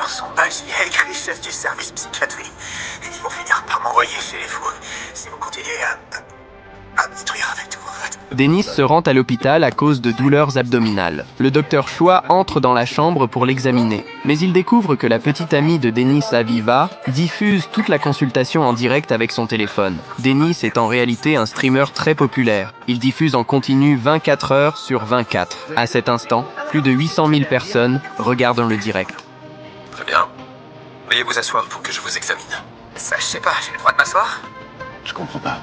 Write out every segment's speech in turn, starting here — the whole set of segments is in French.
Sur son badge, il y a écrit chef du service psychiatrie. Ils vont finir par m'envoyer chez les fous si vous continuez à me détruire avec tout, en fait. Dennis se rend à l'hôpital à cause de douleurs abdominales. Le docteur Choi entre dans la chambre pour l'examiner. Mais il découvre que la petite amie de Dennis, Aviva, diffuse toute la consultation en direct avec son téléphone. Dennis est en réalité un streamer très populaire. Il diffuse en continu 24 heures sur 24. À cet instant, plus de 800 000 personnes regardent le direct. Très bien. Veuillez vous asseoir pour que je vous examine. Ça, je sais pas, j'ai le droit de m'asseoir? Je comprends pas.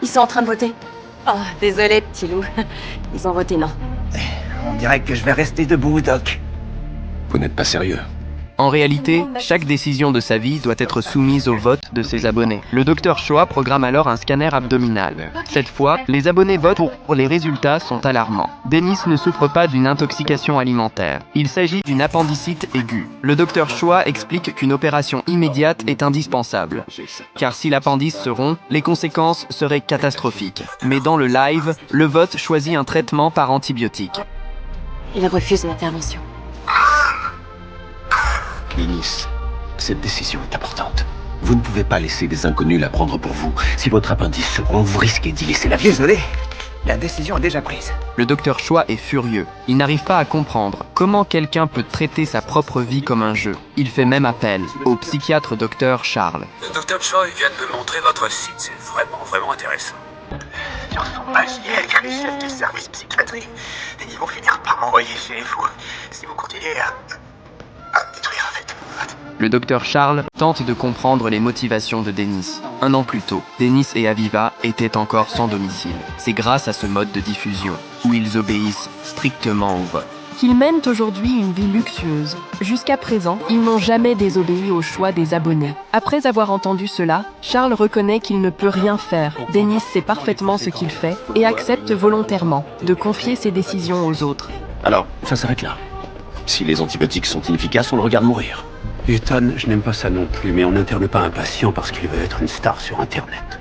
Ils sont en train de voter. Oh, désolé, petit loup. Ils ont voté non. On dirait que je vais rester debout, Doc. Vous n'êtes pas sérieux. En réalité, chaque décision de sa vie doit être soumise au vote de ses abonnés. Le docteur Choi programme alors un scanner abdominal. Cette fois, les abonnés votent pour les résultats sont alarmants. Dennis ne souffre pas d'une intoxication alimentaire. Il s'agit d'une appendicite aiguë. Le docteur Choi explique qu'une opération immédiate est indispensable. Car si l'appendice se rompt, les conséquences seraient catastrophiques. Mais dans le live, le vote choisit un traitement par antibiotique. Il refuse l'intervention. Dennis, cette décision est importante. Vous ne pouvez pas laisser des inconnus la prendre pour vous. Si votre appendice se rompt, vous risquez d'y laisser la vie. Désolé, la décision est déjà prise. Le docteur Choi est furieux. Il n'arrive pas à comprendre comment quelqu'un peut traiter sa propre vie comme un jeu. Il fait même appel au psychiatre docteur Charles. Le docteur Choi vient de me montrer votre site, c'est vraiment intéressant. Sur son badge, il y a écrit chef du service psychiatrie. Ils vont finir par m'envoyer chez les fous si vous continuez à me détruire avec tout, en fait. Le docteur Charles tente de comprendre les motivations de Dennis. Un an plus tôt, Dennis et Aviva étaient encore sans domicile. C'est grâce à ce mode de diffusion, où ils obéissent strictement au vote, qu'ils mènent aujourd'hui une vie luxueuse. Jusqu'à présent, ils n'ont jamais désobéi au choix des abonnés. Après avoir entendu cela, Charles reconnaît qu'il ne peut rien faire. Dennis sait parfaitement ce qu'il fait et accepte volontairement de confier ses décisions aux autres. Alors, ça s'arrête là. Si les antibiotiques sont inefficaces, on le regarde mourir. Ethan, je n'aime pas ça non plus, mais on n'interne pas un patient parce qu'il veut être une star sur Internet.